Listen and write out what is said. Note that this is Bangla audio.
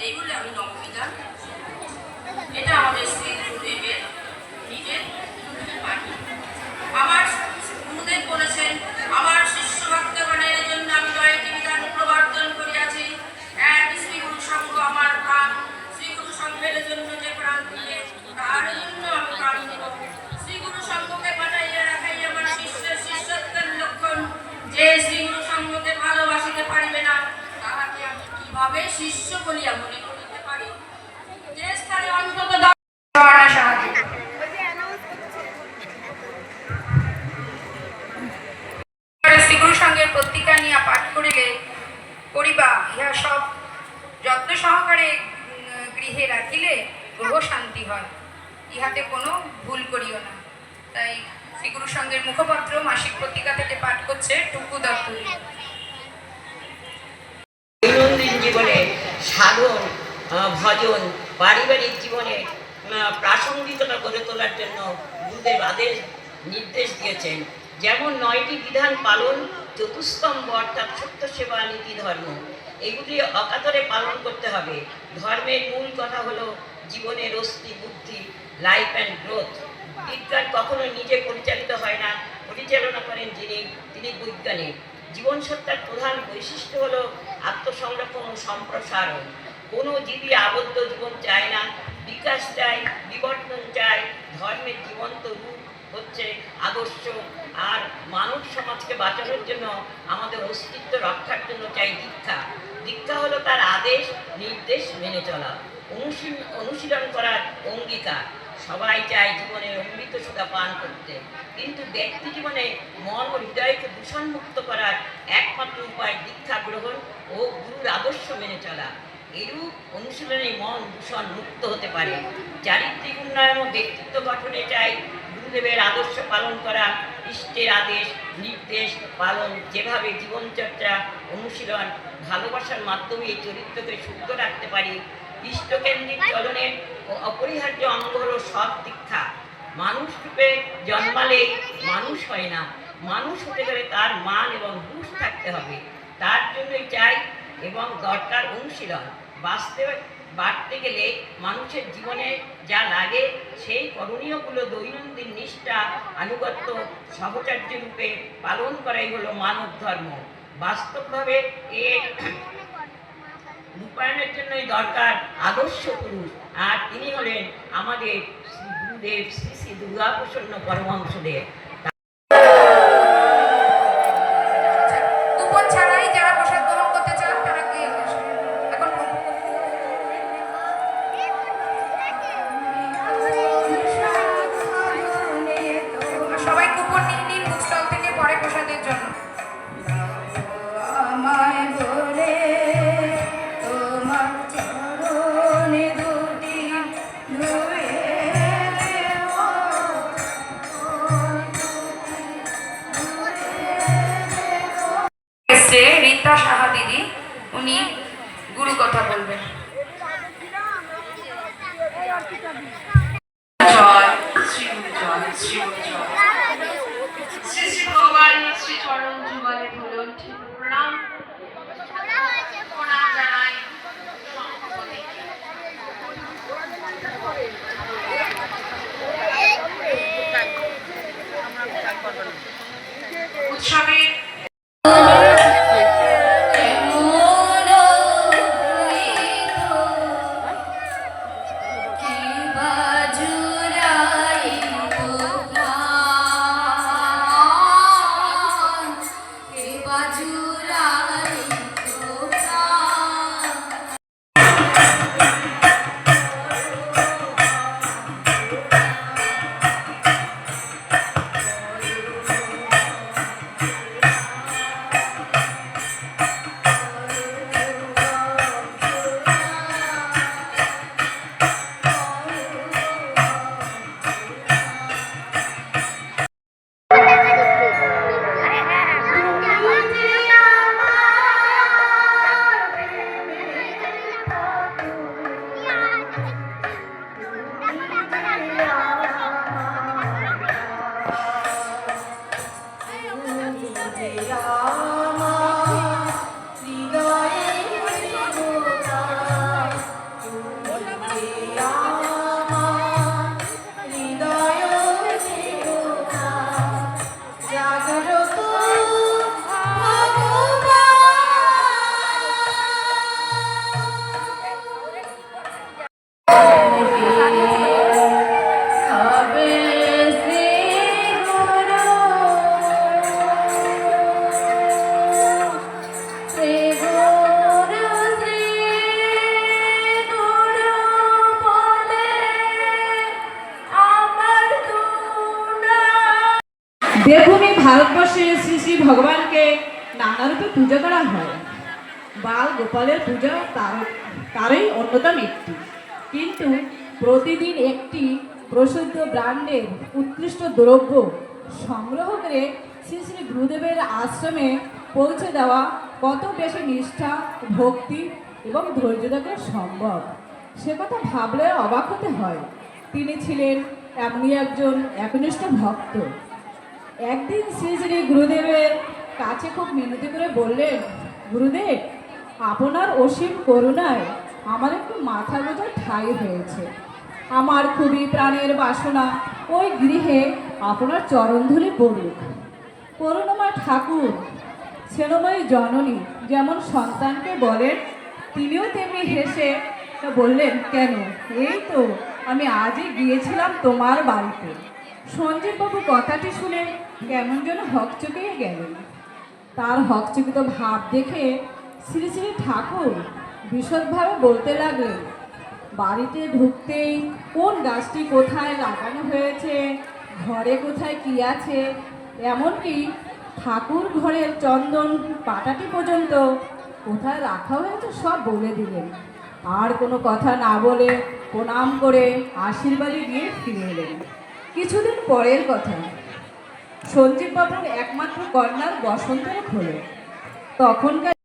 এই বলে আমি নববিধান, এটা আমাদের শ্রী গুরুদেবের নিজের বাণী। আমার গুরুদেব বলেছেন, আমার শিষ্য ভক্তগণের জন্য আমি 9টি বিধান প্রবর্তন করিয়াছি। এক, শ্রী গুরু সঙ্গ আমার প্রাণ। শ্রী গুরু সঙ্গের জন্য যে প্রাণ দিলে তার জন্য আমি প্রাণ দিব। শ্রী গুরু সঙ্গকে বাঁচাইয়া রাখাই আমার শিষ্যের শিষ্যত্বের লক্ষণ। যে শ্রী গুরু সঙ্গকে ভালোবাসিতে পারিবে না, তাহাকে আমি কিভাবে শিষ্য বলিয়া মনে করিতে পারি? যে স্থানে অন্তত শ্রীগুরু সঙ্গের পত্রিকা নিয়ে পাঠ করিলে করিবা, ইহা সব যত্ন সহকারে গৃহে রাখিলে গ্রহ শান্তি হয়, ইহাতে কোনো ভুল করিও না। তাই শ্রীগুরু সঙ্গের মুখপত্র মাসিক পত্রিকা থেকে পাঠ করছে টুকু দত্ত। দৈনন্দিন জীবনে সাধন, ভজন, পারিবারিক জীবনে প্রাসঙ্গিকতা গড়ে তোলার জন্য গুরুদেব আদেশ নির্দেশ দিয়েছেন। যেমন 9টি বিধান পালন, চতুস্তম্ভ অর্থাৎ সত্য সেবা, নীতি, ধর্ম, এগুলি অকাতরে পালন করতে হবে। ধর্মের মূল কথা হলো জীবনের অস্থি, বুদ্ধি, লাইফ অ্যান্ড গ্রোথ। বিজ্ঞান কখনো নিজে পরিচালিত হয় না, পরিচালনা করেন তিনি বৈজ্ঞানিক। জীবন সত্তার প্রধান বৈশিষ্ট্য হলো আত্মসংরক্ষণ ও সম্প্রসারণ। কোনো জীবী আবদ্ধ জীবন চায় না, বিকাশ চায়, বিবর্তন চায়। ধর্মের জীবন্ত রূপ হচ্ছে আদর্শ। আর মানব সমাজকে বাঁচানোর জন্য, আমাদের অস্তিত্ব রক্ষার জন্য চাই দীক্ষা। দীক্ষা হলো তার আদেশ নির্দেশ মেনে চলা, অনুশীলন করার অঙ্গীকার। সবাই চায় জীবনের অমৃত সুধা পান করতে, কিন্তু ব্যক্তি জীবনে মন ও হৃদয়কে দূষণমুক্ত করার একমাত্র উপায় দীক্ষা গ্রহণ ও গুরুর আদর্শ মেনে চলা। এরূপ অনুশীলনে মন দূষণ মুক্ত হতে পারে। চারিত্রিক উন্নয়ন ও ব্যক্তিত্ব গঠনে চাই গুরুদেবের আদর্শ পালন করা, ইষ্টের আদেশ নির্দেশ পালন। যেভাবে জীবনচর্চা, অনুশীলন, ভালোবাসার মাধ্যমে এই চরিত্রকে শুদ্ধ রাখতে পারি। ইষ্টকেন্দ্রিক চলনের অপরিহার্য অঙ্গ হল সৎ দীক্ষা। মানুষ রূপে জন্মালে মানুষ হয় না, মানুষ হতে গেলে তার মান এবং হুঁশ থাকতে হবে। তার জন্যই চাই এবং দরকার অনুশীলন। বাড়তে গেলে মানুষের জীবনে যা লাগে সেই করণীয়গুলো দৈনন্দিন নিষ্ঠা, আনুগত্য, সহচর্য রূপে পালন করাই হলো মানব ধর্ম। বাস্তবভাবে এর রূপায়ণের জন্যই দরকার আদর্শ পুরুষ, আর তিনি হলেন আমাদের শ্রী গুরুদেব শ্রী শ্রী দুর্গাপ্রসন্ন পরমহংসদেব। রীতা সাহা দিদি, উনি গুরু কথা বলবেন। জয় শ্রী গুরু, জয় শ্রী গুরু, জয় শ্রী শ্রী ভগবান শ্রী চরণ যুগলে ধরে ওঠে প্রণাম জানাই। উৎসবের দেখুন, এই ভারতবর্ষে শ্রী শ্রী ভগবানকে নানা রূপে পূজা করা হয়। বাল গোপালের পূজা তারই অন্যতম একটি। কিন্তু প্রতিদিন একটি প্রসিদ্ধ ব্র্যান্ডের উৎকৃষ্ট দ্রব্য সংগ্রহ করে শ্রী শ্রী গুরুদেবের আশ্রমে পৌঁছে দেওয়া কত বেশি নিষ্ঠা, ভক্তি এবং ধৈর্য থাকা সম্ভব, সে কথা ভাবলে অবাক হতে হয়। তিনি ছিলেন এমনই একজন একনিষ্ঠ ভক্ত। একদিন শ্রী শ্রী গুরুদেবের কাছে খুব মিনতি করে বললেন, গুরুদেব, আপনার অসীম করুণায় আমার একটু মাথা গোঁজার ঠাঁই হয়েছে। আমার খুবই প্রাণের বাসনা ওই গৃহে আপনার চরণধুলি পড়ুক। করুণাময় ঠাকুর, স্নেহময়ী জননী যেমন সন্তানকে বলেন, তিনিও তেমনি হেসে বললেন, কেন, এই তো আমি আজই গিয়েছিলাম তোমার বাড়িতে। সঞ্জীববাবু কথাটি শুনে কেমন যেন হকচকিয়ে গেলেন। তার হকচকিত ভাব দেখে শ্রী শ্রী ঠাকুর বিশদভাবে বলতে লাগলেন, বাড়িতে ঢুকতেই কোন গাছটি কোথায় লাগানো হয়েছে, ঘরে কোথায় কি আছে, এমনকি ঠাকুর ঘরের চন্দন পাটাটি পর্যন্ত কোথায় রাখা হয়েছে সব বলে দিলেন। আর কোনো কথা না বলে প্রণাম করে আশীর্বাদী দিয়ে ফিরে এলেন। কিছুদিন পরের কথা, সঞ্জীববাবুর একমাত্র কন্যার বসন্ত হলো। তখনকার